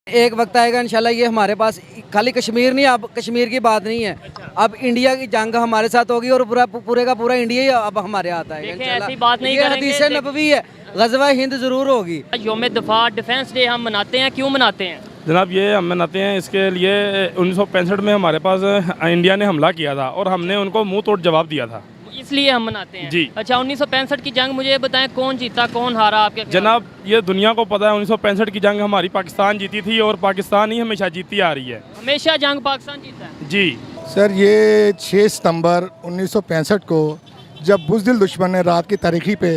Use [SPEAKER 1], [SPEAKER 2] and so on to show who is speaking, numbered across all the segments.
[SPEAKER 1] एक वक्त आएगा इंशाल्लाह, ये हमारे पास खाली कश्मीर नहीं, अब कश्मीर की बात नहीं है। अब इंडिया की जंग हमारे साथ होगी और पूरे का पूरा इंडिया ही अब हमारे हाथ आएगा इंशाल्लाह।
[SPEAKER 2] ऐसी बात नहीं
[SPEAKER 1] ये
[SPEAKER 2] करेंगे।
[SPEAKER 1] हदीस नबवी है, गज़वा हिंद ज़रूर होगी।
[SPEAKER 2] यौम दफ़ा डिफेंस डे हम मनाते हैं, क्यों मनाते हैं?
[SPEAKER 3] जनाब ये हम मनाते हैं इसके लिए 1965 में हमारे पास इंडिया ने हमला किया था और हमने उनको मुंह तोड़ जवाब दिया था,
[SPEAKER 2] इसलिए हम मनाते हैं।
[SPEAKER 3] जी।
[SPEAKER 2] अच्छा, 1965 की जंग मुझे बताएं, कौन जीता कौन हारा आपके ख्याल में?
[SPEAKER 3] जनाब ये दुनिया को पता है 1965 की जंग हमारी पाकिस्तान जीती थी और पाकिस्तान ही हमेशा जीती आ रही है।
[SPEAKER 2] हमेशा जंग पाकिस्तान जीता है।
[SPEAKER 3] जी
[SPEAKER 4] सर, ये 6 सितंबर 1965 को जब बुज़दिल दुश्मन ने रात की तारीखी पे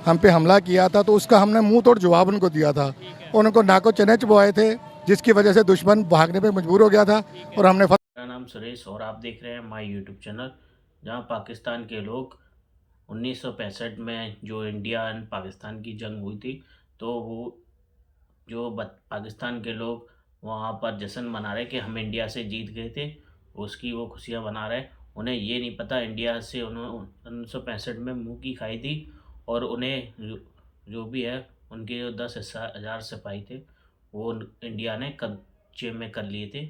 [SPEAKER 4] हम पे हमला किया था, तो उसका हमने मुंह तोड़ जवाब उनको दिया था। उनको नाको चने चबवाए थे, जिसकी वजह से दुश्मन भागने पे मजबूर हो गया था और हमने
[SPEAKER 5] मेरा नाम सुरेश और आप देख रहे हैं माय यूट्यूब चैनल, जहां पाकिस्तान के लोग 1965 में जो इंडिया एंड पाकिस्तान की जंग हुई थी, तो वो जो पाकिस्तान के लोग वहां पर जश्न मना रहे कि हम इंडिया से जीत गए थे, उसकी वो खुशियां मना रहे। उन्हें ये नहीं पता इंडिया से उन्होंने 1965 में मुँह की खाई थी और उन्हें जो भी है उनके जो 10,000 सिपाही थे वो इंडिया ने कब्जे में कर लिए थे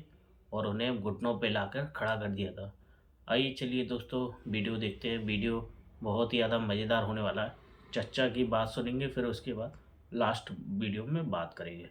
[SPEAKER 5] और उन्हें घुटनों पे लाकर खड़ा कर दिया था। आइए चलिए दोस्तों वीडियो देखते हैं। वीडियो बहुत ही ज़्यादा मज़ेदार होने वाला है। चर्चा की बात सुनेंगे, फिर उसके बाद लास्ट वीडियो में बात करेंगे।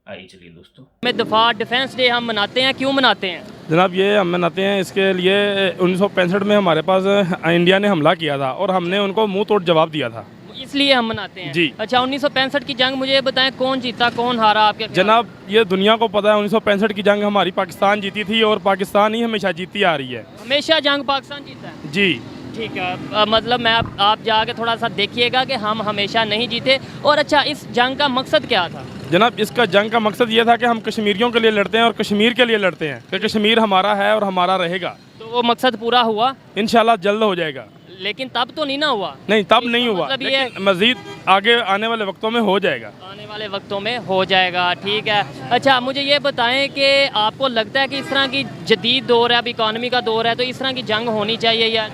[SPEAKER 5] आइए चलिए दोस्तों।
[SPEAKER 2] यौम दफ़ा डिफेंस डे हम मनाते हैं, क्यों मनाते हैं?
[SPEAKER 3] जनाब ये हम मनाते हैं इसके लिए 1965 में हमारे पास इंडिया ने हमला किया था और हमने उनको मुंह तोड़ जवाब दिया था,
[SPEAKER 2] इसलिए हम मनाते हैं।
[SPEAKER 3] जी।
[SPEAKER 2] अच्छा, 1965 की जंग मुझे बताएं, कौन जीता कौन हारा आपके ख्याल में?
[SPEAKER 3] जनाब ये दुनिया को पता है 1965 की जंग हमारी पाकिस्तान जीती थी और पाकिस्तान ही हमेशा जीती आ रही है।
[SPEAKER 2] हमेशा जंग पाकिस्तान जीता है।
[SPEAKER 3] जी
[SPEAKER 2] ठीक है, मतलब मैं आप जाके थोड़ा सा देखिएगा कि हम हमेशा नहीं जीते। और अच्छा, इस जंग का मकसद क्या था?
[SPEAKER 3] जनाब इसका जंग का मकसद ये था कि हम कश्मीरियों के लिए लड़ते हैं और कश्मीर के लिए लड़ते हैं कि कश्मीर हमारा है और हमारा रहेगा।
[SPEAKER 2] तो वो मकसद पूरा हुआ?
[SPEAKER 3] इंशाल्लाह जल्द हो जाएगा।
[SPEAKER 2] लेकिन तब तो नहीं ना हुआ।
[SPEAKER 3] नहीं तब नहीं हुआ,
[SPEAKER 2] मतलब
[SPEAKER 3] लेकिन मजीद आगे आने वाले वक्तों में हो जाएगा।
[SPEAKER 2] आने वाले वक्तों में हो जाएगा, ठीक है। अच्छा, मुझे ये बताएं कि आपको लगता है कि इस तरह की जदीद दौर है, अब इकॉनमी का दौर है, तो इस तरह की जंग होनी चाहिए या?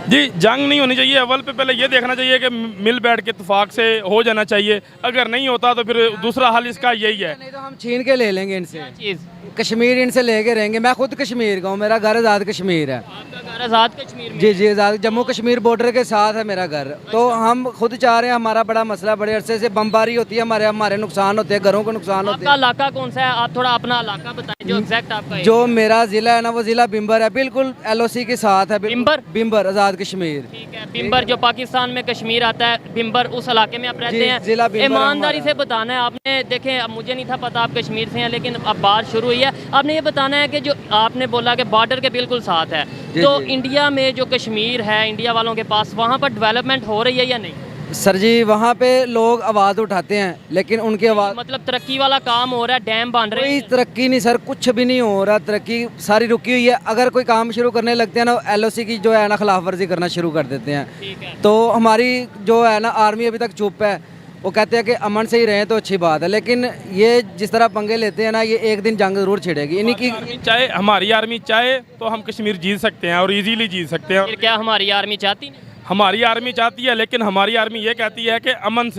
[SPEAKER 3] जी जंग नहीं होनी चाहिए। अव्वल पे पहले ये देखना चाहिए कि मिल बैठ के इत्तेफाक से हो जाना चाहिए। अगर नहीं होता तो फिर दूसरा हल इसका यही है।
[SPEAKER 1] नहीं तो हम छीन के ले लेंगे इनसे
[SPEAKER 2] चीज़
[SPEAKER 1] कश्मीर, इनसे लेके रहेंगे। मैं खुद कश्मीर का हूँ, मेरा घर आज़ाद कश्मीर है।
[SPEAKER 2] आपका घर आज़ाद कश्मीर में?
[SPEAKER 1] जी जी, आज़ाद जम्मू कश्मीर बॉर्डर के साथ है मेरा घर। तो हम खुद चाह रहे हैं, हमारा बड़ा मसला, बड़े अरसे से बमबारी होती है, हमारे नुकसान होते हैं, घरों को नुकसान होते
[SPEAKER 2] आपका
[SPEAKER 1] हैं।
[SPEAKER 2] इलाका कौन सा है? आप थोड़ा अपना इलाका बताएं जो एग्जैक्ट आपका
[SPEAKER 1] जो मेरा ज़िला है ना, वो ज़िला बिम्बर है, बिल्कुल LOC के साथ है।
[SPEAKER 2] बिम्बर?
[SPEAKER 1] बिम्बर आज़ाद कश्मीर।
[SPEAKER 2] ठीक है, बिम्बर जो पाकिस्तान में कश्मीर आता है, बिम्बर उस इलाके में आप रहते
[SPEAKER 1] जी,
[SPEAKER 2] हैं।
[SPEAKER 1] जिला बिम्बर
[SPEAKER 2] ईमानदारी
[SPEAKER 1] हमारा।
[SPEAKER 2] से बताना है आपने। देखें, अब मुझे नहीं था पता आप कश्मीर से हैं, लेकिन अब बात शुरू हुई है। आपने ये बताना है कि जो आपने बोला कि बॉर्डर के बिल्कुल साथ है, तो
[SPEAKER 1] जी।
[SPEAKER 2] इंडिया में जो कश्मीर है इंडिया वालों के पास, वहाँ पर डेवलपमेंट हो रही है या नहीं?
[SPEAKER 1] सर जी, वहाँ पे लोग आवाज़ उठाते हैं, लेकिन उनकी आवाज़,
[SPEAKER 2] मतलब तरक्की वाला काम हो रहा है, डैम बन रहे
[SPEAKER 1] कोई
[SPEAKER 2] हैं?
[SPEAKER 1] तरक्की नहीं सर, कुछ भी नहीं हो रहा। तरक्की सारी रुकी हुई है। अगर कोई काम शुरू करने लगते हैं ना, LOC की जो है ना खिलाफ वर्जी करना शुरू कर देते हैं।
[SPEAKER 2] ठीक है।
[SPEAKER 1] तो हमारी जो है ना आर्मी अभी तक चुप है। वो कहते हैं कि अमन से ही रहें तो अच्छी बात है, लेकिन ये जिस तरह पंगे लेते हैं ना, ये एक दिन जंग जरूर छिड़ेगी इन्हीं की।
[SPEAKER 3] चाहे हमारी आर्मी चाहे तो हम कश्मीर जीत सकते हैं और इजीली जीत सकते हैं।
[SPEAKER 2] फिर क्या हमारी आर्मी चाहती नहीं?
[SPEAKER 3] हमारी आर्मी चाहती है, लेकिन हमारी आर्मी ये कहती है कि अमन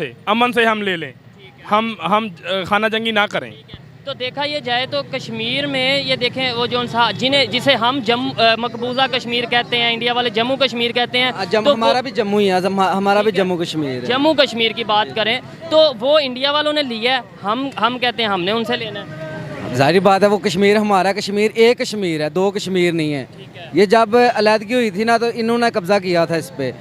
[SPEAKER 3] से हम ले लें, हम खाना जंगी ना करें।
[SPEAKER 2] तो देखा ये जाए तो कश्मीर में ये देखें, वो जो जिसे हम मकबूजा कश्मीर कहते हैं, इंडिया वाले जम्मू कश्मीर कहते हैं, तो
[SPEAKER 1] हमारा भी जम्मू ही है, हमारा भी जम्मू कश्मीर है।
[SPEAKER 2] जम्मू कश्मीर की बात करें तो वो इंडिया वालों ने लिया है, हम कहते हैं हमने उनसे लेना है।
[SPEAKER 1] जाहिर बात है, वो कश्मीर हमारा है। कश्मीर एक कश्मीर है, दो कश्मीर नहीं है। ये जब अलहदगी हुई थी ना, तो इन्होंने कब्जा किया था इस पे,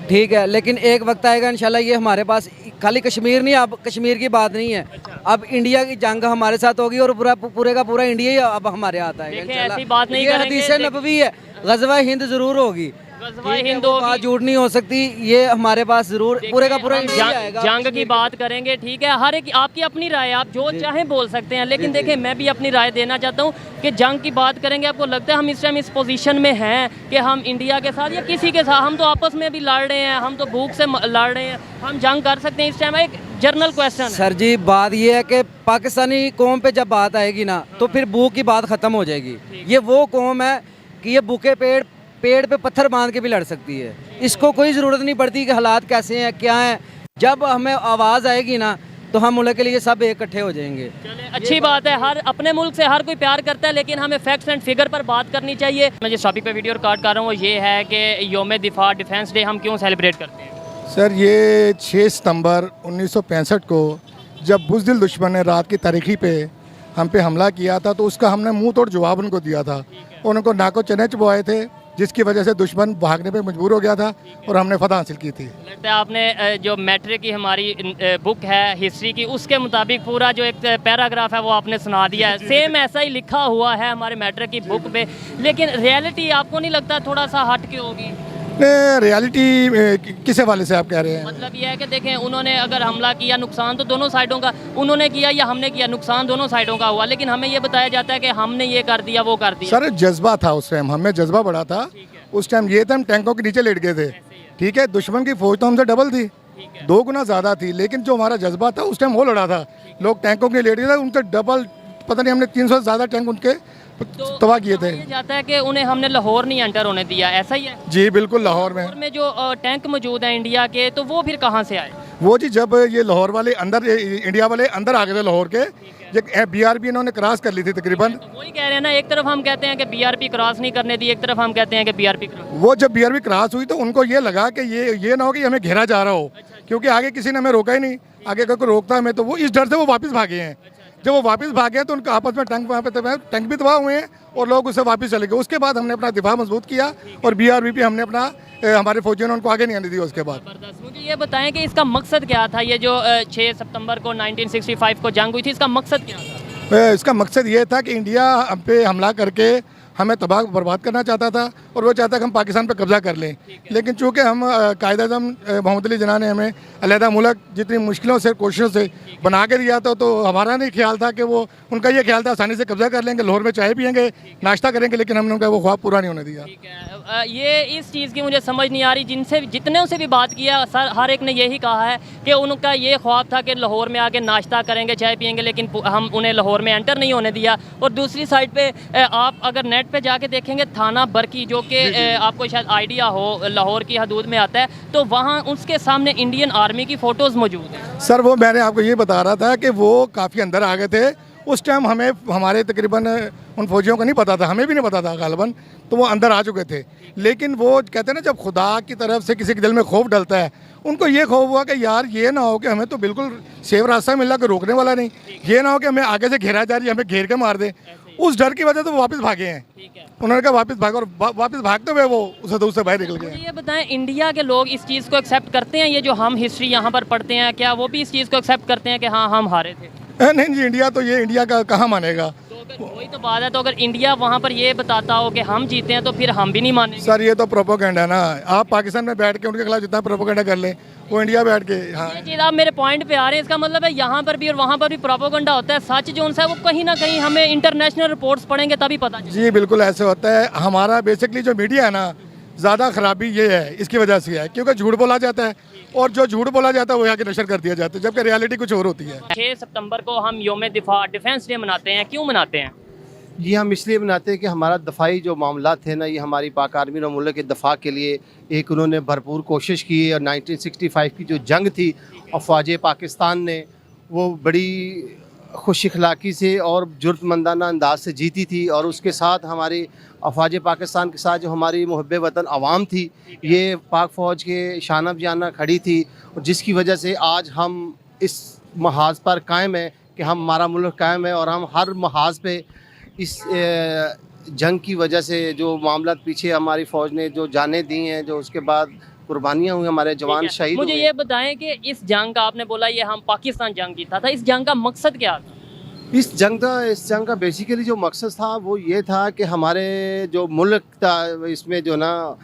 [SPEAKER 1] ठीक है। लेकिन एक वक्त आएगा इंशाल्लाह, ये हमारे पास खाली कश्मीर नहीं, अब कश्मीर की बात नहीं है। अब इंडिया की जंग हमारे साथ होगी और पूरे का पूरा इंडिया ही अब हमारे हाथ आएगा इंशाल्लाह।
[SPEAKER 2] ऐसी बात नहीं
[SPEAKER 1] ये
[SPEAKER 2] करेंगे।
[SPEAKER 1] हदीस नबवी है, गज़वा हिंद ज़रूर होगी।
[SPEAKER 2] गज़वा हिंद होगी।
[SPEAKER 1] बात झूठ नहीं हो सकती। ये हमारे पास जरूर पूरे का पूरा इंडिया आएगा।
[SPEAKER 2] जंग की बात करेंगे, ठीक है। हर एक आपकी अपनी राय है, आप जो चाहें बोल सकते हैं, लेकिन देखें मैं भी अपनी राय देना चाहता हूँ कि जंग की बात करेंगे। आपको लगता है हम इस टाइम इस पोजीशन में हैं कि हम इंडिया के साथ या किसी के साथ, हम तो आपस में भी लड़ रहे हैं, हम तो भूख से लड़ रहे हैं, हम जंग कर सकते हैं इस टाइम? एक जनरल क्वेश्चन है
[SPEAKER 1] सर जी। बात ये है कि पाकिस्तानी कौम पे जब बात आएगी ना, तो फिर भूख की बात ख़त्म हो जाएगी। ये वो कौम है कि ये भूखे पेड़ पे पत्थर बांध के भी लड़ सकती है। इसको कोई ज़रूरत नहीं पड़ती कि हालात कैसे हैं क्या हैं। जब हमें आवाज़ आएगी ना, तो हम मुल्क के लिए सब इकट्ठे हो जाएंगे।
[SPEAKER 2] चले अच्छी बात है, हर अपने मुल्क से हर कोई प्यार करता है, लेकिन हमें फैक्ट्स एंड फिगर पर बात करनी चाहिए। मैं जिस टॉपिक पे वीडियो रिकॉर्ड कर रहा हूँ वो ये है कि योम दिफा डिफेंस डे हम क्यों सेलिब्रेट करते हैं?
[SPEAKER 4] सर ये 6 सितंबर 1965 को जब बुज़दिल दुश्मन ने रात की तारीखी पे हम पे हमला किया था तो उसका हमने मुंह तोड़ जवाब उनको दिया था। उनको नाको चने चबवाए थे, जिसकी वजह से दुश्मन भागने पे मजबूर हो गया था और हमने फतह हासिल की थी।
[SPEAKER 2] लगता है आपने जो मैट्रिक की हमारी बुक है हिस्ट्री की, उसके मुताबिक पूरा जो एक पैराग्राफ है वो आपने सुना दिया है। सेम ऐसा ही लिखा हुआ है हमारे मैट्रिक की बुक पे, लेकिन रियलिटी आपको नहीं लगता थोड़ा सा हट के होगी?
[SPEAKER 4] रियलिटी किस हवाले से आप कह रहे हैं?
[SPEAKER 2] मतलब ये है कि देखें, उन्होंने अगर हमला किया, नुकसान तो दोनों साइडों का, उन्होंने किया या हमने किया, नुकसान दोनों साइडों का हुआ, लेकिन हमें ये बताया जाता है कि हमने ये कर दिया वो कर दिया।
[SPEAKER 4] सर जज्बा था उस टाइम, हमें जज्बा बड़ा था उस टाइम। ये था हम टैंकों के नीचे लेट गए थे, ठीक है। दुश्मन की फौज तो हमसे डबल थी, 2 गुना ज़्यादा थी, लेकिन जो हमारा जज्बा था उस टाइम वो लड़ा था। लोग टैंकों के लेट गए थे, उनसे डबल, पता नहीं हमने 300 से ज़्यादा टैंक उनके तबाह किए थे।
[SPEAKER 2] ये जाता है कि उन्हें हमने लाहौर नहीं एंटर होने दिया, ऐसा ही है?
[SPEAKER 4] जी बिल्कुल, लाहौर में।
[SPEAKER 2] लाहौर में जो टैंक मौजूद हैं इंडिया के, तो वो फिर कहाँ से आए?
[SPEAKER 4] वो जी जब ये लाहौर वाले अंदर, इंडिया वाले अंदर आ गए थे लाहौर के, ये BRB इन्होंने क्रॉस कर ली थी तकरीबन।
[SPEAKER 2] तो वही कह रहे हैं ना, एक तरफ हम कहते हैं कि BRP क्रॉस नहीं करने दी, एक तरफ हम कहते हैं कि BRP क्रॉस।
[SPEAKER 4] वो जब BRB क्रॉस हुई तो उनको ये लगा कि ये ना हो कि हमें घेरा जा रहा हो, क्योंकि आगे किसी ने हमें रोका ही नहीं, आगे कोई रोकता हमें, तो वो इस डर से वो वापस भागे हैं। जब वो वापस भागे तो उनका आपस में टैंक, वहाँ पे टैंक भी तबाह हुए हैं और लोग उससे वापस चले गए। उसके बाद हमने अपना दिफा मजबूत किया और BRB पे हमने अपना, हमारे फौजियों ने उनको आगे नहीं आने दिया। उसके बाद
[SPEAKER 2] जबरदस्त। मुझे ये बताएं कि इसका मकसद क्या था? ये जो 6 सितंबर को 1965 को जंग हुई थी, इसका मकसद क्या था?
[SPEAKER 4] इसका मकसद ये था कि इंडिया हम पे हमला करके हमें तबाह बर्बाद करना चाहता था और वो चाहता कि हम पाकिस्तान पर कब्जा कर लें। लेकिन चूँकि हम कायद-ए-आज़म मोहम्मद अली जिन्ना ने हमें अलहदा मुल्क जितनी मुश्किलों से, कोशिशों से बना के दिया था, तो हमारा नहीं ख्याल था कि वो, उनका ये ख्याल था आसानी से कब्जा कर लेंगे, लाहौर में चाय पियेंगे, नाश्ता करेंगे, लेकिन हमने उनका वो ख्वाब पूरा नहीं होने दिया।
[SPEAKER 2] ठीक है, ये इस चीज़ की मुझे समझ नहीं आ रही। जितने से भी बात किया, हर एक ने यही कहा है कि उनका ये ख्वाब था कि लाहौर में आके नाश्ता करेंगे, चाय पियेंगे, लेकिन हम उन्हें लाहौर में एंटर नहीं होने दिया। और दूसरी साइड पे आप अगर नेट पे जाके देखेंगे, थाना बरकी, जो कि आपको शायद आइडिया हो लाहौर की हदूद में आता है, तो वहाँ उसके सामने इंडियन आर्मी की फ़ोटोज़ मौजूद हैं।
[SPEAKER 4] सर वो मैंने आपको ये बता रहा था कि वो काफ़ी अंदर आ गए थे उस टाइम। हमें, हमारे तकरीबन उन फौजियों को नहीं पता था, हमें भी नहीं पता था गालिबन, तो वो अंदर आ चुके थे। लेकिन वो कहते हैं ना, जब खुदा की तरफ से किसी के दिल में खौफ डलता है, उनको ये खौफ हुआ कि यार ये ना हो कि हमें तो बिल्कुल सेफ रास्ता मिल रहा, कोई रोकने वाला नहीं, ये ना हो कि हमें आगे से घेरा जा रही है, हमें घेर के मार दे। उस डर की वजह से वो वापस भागे हैं। उन्होंने कहा वापस भागो, और वापस भागते हुए वो उस हदूद से बाहर निकल गए।
[SPEAKER 2] ये बताएं, इंडिया के लोग इस चीज़ को एक्सेप्ट करते हैं? ये जो हम हिस्ट्री यहाँ पर पढ़ते हैं, क्या वो भी इस चीज़ को एक्सेप्ट करते हैं कि हाँ हम हारे थे?
[SPEAKER 4] नहीं जी, इंडिया तो ये इंडिया का कहाँ मानेगा।
[SPEAKER 2] तो अगर वही तो बात है, तो अगर इंडिया वहाँ पर ये बताता हो कि हम जीते हैं, तो फिर हम भी नहीं मानेंगे।
[SPEAKER 4] सर ये तो प्रोपोगेंडा है ना। आप पाकिस्तान में बैठ के उनके खिलाफ जितना प्रोपोगेंडा कर लें, वो इंडिया बैठ के, हाँ।
[SPEAKER 2] ये चीज़ आप मेरे पॉइंट पे आ रहे हैं, इसका मतलब है यहाँ पर भी और वहाँ पर भी प्रोपोगेंडा होता है। सच जो उनसे वो कहीं ना कहीं हमें इंटरनेशनल रिपोर्ट्स पढ़ेंगे तभी पता चलेगा।
[SPEAKER 4] जी बिल्कुल ऐसे होता है। हमारा बेसिकली जो मीडिया है ना, ज़्यादा ख़राबी ये है, इसकी वजह से है, क्योंकि झूठ बोला जाता है और जो झूठ बोला जाता है वो यहाँ के नशर कर दिया जाता है, जबकि रियलिटी कुछ और होती है।
[SPEAKER 2] 6 सितंबर को हम योम दिफा डिफेंस डे मनाते हैं, क्यों मनाते हैं?
[SPEAKER 6] ये हम इसलिए बनाते हैं कि हमारा दफ़ाई जो मामला थे ना, ये हमारी पाक आर्मी और मुल्क के दफ़ा के लिए एक उन्होंने भरपूर कोशिश की। और 1965 की जो जंग थी, अफवाज पाकिस्तान ने वो बड़ी खुश अखलाक़ी से और जुर्तमंदाना अंदाज से जीती थी। और उसके साथ हमारी अफवाज पाकिस्तान के साथ जो हमारी मुहब्बे वतन आवाम थी, ये पाक फ़ौज के शाना बजाना खड़ी थी, और जिसकी वजह से आज हम इस महाज पर कायम है कि हमारा मुल्क कायम है। और हम हर महाज पे इस जंग की वजह से जो मामला पीछे हमारी फ़ौज ने जो जानें दी हैं, जो उसके बाद कुर्बानियाँ हुई, हमारे जवान शहीद हुए।
[SPEAKER 2] मुझे ये बताएं कि इस जंग का, आपने बोला ये हम पाकिस्तान जंग जीता था, इस जंग का मकसद क्या था?
[SPEAKER 6] इस जंग का बेसिकली जो मकसद था वो ये था कि हमारे जो मुल्क था, इसमें जो ना,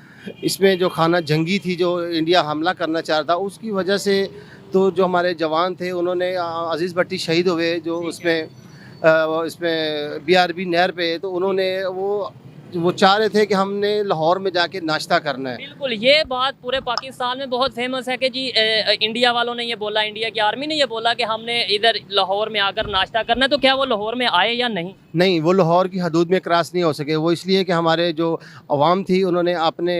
[SPEAKER 6] इसमें जो खाना जंगी थी, जो इंडिया हमला करना चाह रहा था, उसकी वजह से तो जो हमारे जवान थे उन्होंने, अजीज़ भट्टी शहीद हुए जो इसमें BRB नहर पे, तो उन्होंने वो चाह रहे थे कि हमने लाहौर में जाके नाश्ता करना है।
[SPEAKER 2] बिल्कुल, ये बात पूरे पाकिस्तान में बहुत फेमस है कि जी इंडिया वालों ने ये बोला, इंडिया की आर्मी ने ये बोला कि हमने इधर लाहौर में आकर नाश्ता करना है। तो क्या वो लाहौर में आए या नहीं?
[SPEAKER 6] नहीं, वो लाहौर की हदूद में क्रॉस नहीं हो सके। वो इसलिए कि हमारे जो अवाम थी उन्होंने अपने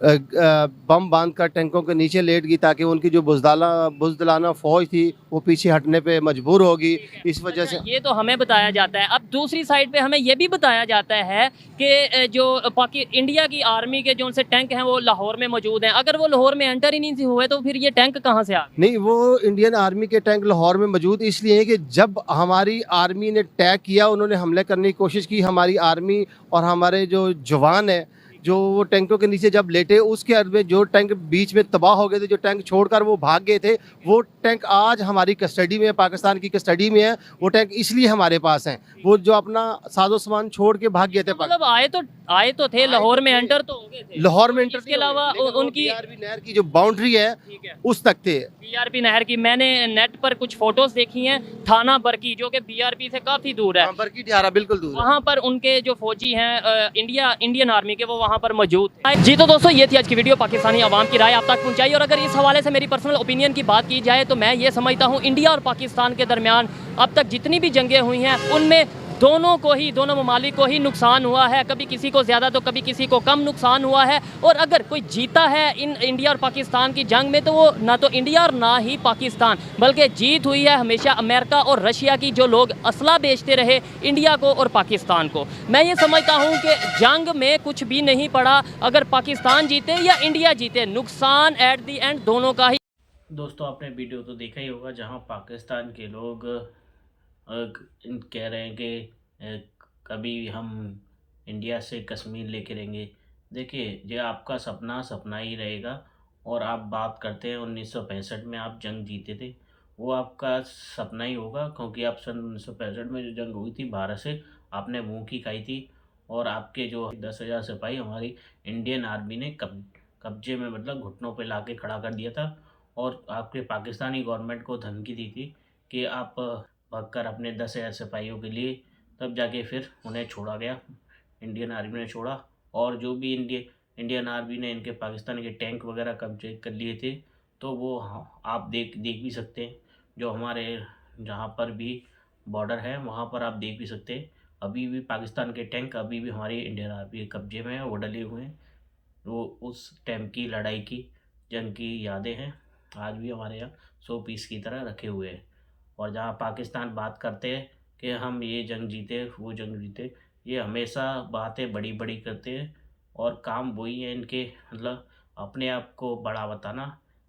[SPEAKER 6] बम बांधकर टैंकों के नीचे लेट गई ताकि उनकी जो बुज़दिलाना फ़ौज थी वो पीछे हटने पे मजबूर होगी। इस वजह से
[SPEAKER 2] ये तो हमें बताया जाता है। अब दूसरी साइड पे हमें ये भी बताया जाता है कि जो इंडिया की आर्मी के जो उनसे टैंक हैं वो लाहौर में मौजूद हैं। अगर वो लाहौर में एंटर ही नहीं हुए तो फिर ये टैंक कहाँ से आ गए?
[SPEAKER 6] नहीं, वो इंडियन आर्मी के टैंक लाहौर में मौजूद इसलिए हैं कि जब हमारी आर्मी ने अटैक किया, उन्होंने हमले करने की कोशिश की, हमारी आर्मी और हमारे जो जवान है जो वो टैंकों के नीचे जब लेटे, उसके अर्थ में जो टैंक बीच में तबाह हो गए थे, जो टैंक छोड़कर वो भाग गए थे, वो टैंक आज हमारी कस्टडी में है, पाकिस्तान की कस्टडी में है। वो टैंक इसलिए हमारे पास हैं, वो जो अपना साजो सामान छोड़ के भाग गए थे।
[SPEAKER 2] मतलब आए तो थे लाहौर में, एंटर तो हो गए थे
[SPEAKER 6] लाहौर में एंटर
[SPEAKER 2] इसके अलावा उनकी
[SPEAKER 6] बीआरबी नहर की जो बाउंड्री है उस तक थे।
[SPEAKER 2] बीआरपी नहर की मैंने नेट पर कुछ फोटोज देखी हैं, थाना बरकी जो कि बीआरपी से काफी दूर है,
[SPEAKER 6] बरकी टिहारा बिल्कुल दूर है।
[SPEAKER 2] वहाँ पर उनके जो फौजी हैं इंडियन आर्मी के, वो वहाँ पर मौजूद हैं। जी तो दोस्तों, ये थी आज की वीडियो, पाकिस्तानी आवाम की राय आप तक पहुँचाई। और अगर इस हवाले से मेरी पर्सनल ओपिनियन की बात की जाए तो मैं ये समझता हूँ इंडिया और पाकिस्तान के दरमियान अब तक जितनी भी जंगें हुई हैं उनमें दोनों ममालिक को ही नुकसान हुआ है। कभी किसी को ज़्यादा तो कभी किसी को कम नुकसान हुआ है। और अगर कोई जीता है इन इंडिया और पाकिस्तान की जंग में तो वो ना तो इंडिया और ना ही पाकिस्तान, बल्कि जीत हुई है हमेशा अमेरिका और रशिया की, जो लोग असला बेचते रहे इंडिया को और पाकिस्तान को। मैं ये समझता हूँ कि जंग में कुछ भी नहीं पड़ा, अगर पाकिस्तान जीते या इंडिया जीते, नुकसान एट दी एंड दोनों का ही।
[SPEAKER 5] दोस्तों, आपने वीडियो तो देखा ही होगा जहां पाकिस्तान के लोग कह रहे हैं कि कभी हम इंडिया से कश्मीर लेके रहेंगे। देखिए, ये आपका सपना सपना ही रहेगा। और आप बात करते हैं 1965 में आप जंग जीते थे, वो आपका सपना ही होगा, क्योंकि आप सन 1965 में जो जंग हुई थी भारत से, आपने मुँह की खाई थी। और आपके जो 10,000 सिपाही हमारी इंडियन आर्मी ने कब्जे में, मतलब घुटनों पे ला के खड़ा कर दिया था। और आपके पाकिस्तानी गवर्नमेंट को धमकी दी थी कि आप भागकर अपने 10,000 सिपाहियों के लिए, तब जाके फिर उन्हें छोड़ा गया, इंडियन आर्मी ने छोड़ा। और जो भी इंडियन आर्मी ने इनके पाकिस्तान के टैंक वगैरह कब्जे कर लिए थे, तो वो आप देख भी सकते हैं। जो हमारे जहाँ पर भी बॉर्डर है वहाँ पर आप देख भी सकते हैं, अभी भी पाकिस्तान के टैंक अभी भी हमारी इंडियन आर्मी के कब्जे में है, वो डले हुए हैं। वो उस टाइम की लड़ाई की, जंग की यादें हैं, आज भी हमारे यहाँ 100 पीस की तरह रखे हुए हैं। और जहाँ पाकिस्तान बात करते हैं कि हम ये जंग जीते वो जंग जीते, ये हमेशा बातें बड़ी बड़ी करते हैं और काम वही है इनके, मतलब अपने आप को बड़ा बताना।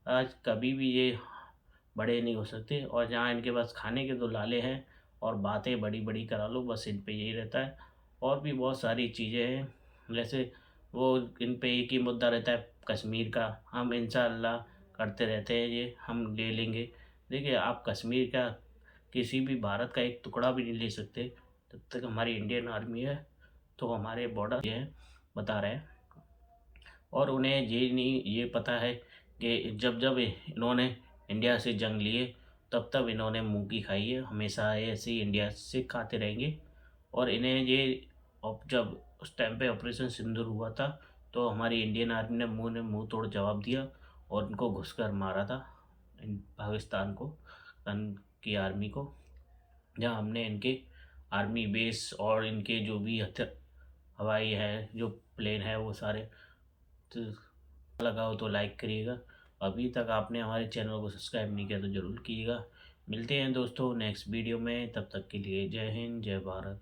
[SPEAKER 5] आज कभी भी ये बड़े नहीं हो सकते। और जहाँ इनके पास खाने के 2 लाले हैं और बातें बड़ी बड़ी करा लो, बस इन पे यही रहता है। और भी बहुत सारी चीज़ें हैं, जैसे वो इन पे एक ही मुद्दा रहता है कश्मीर का, हम इंशाअल्लाह करते रहते हैं, ये हम ले लेंगे। देखिए, आप कश्मीर का किसी भी भारत का एक टुकड़ा भी नहीं ले सकते जब तक हमारी इंडियन आर्मी है। तो हमारे बॉर्डर ये बता रहे हैं, और उन्हें ये पता है कि जब जब इन्होंने इंडिया से जंग लिए तब तब इन्होंने मुँह की खाई है, हमेशा ऐसे ही इंडिया से खाते रहेंगे। और इन्हें ये जब उस टाइम पे ऑपरेशन सिंदूर हुआ था तो हमारी इंडियन आर्मी ने मुंह तोड़ जवाब दिया और उनको घुसकर मारा था, पाकिस्तान को, की आर्मी को। जहाँ हमने इनके आर्मी बेस और इनके जो भी हवाई है, जो प्लेन है, वो सारे। तो लगाओ तो लाइक करिएगा। अभी तक आपने हमारे चैनल को सब्सक्राइब नहीं किया तो ज़रूर कीजिएगा। मिलते हैं दोस्तों नेक्स्ट वीडियो में, तब तक के लिए जय हिंद, जय भारत।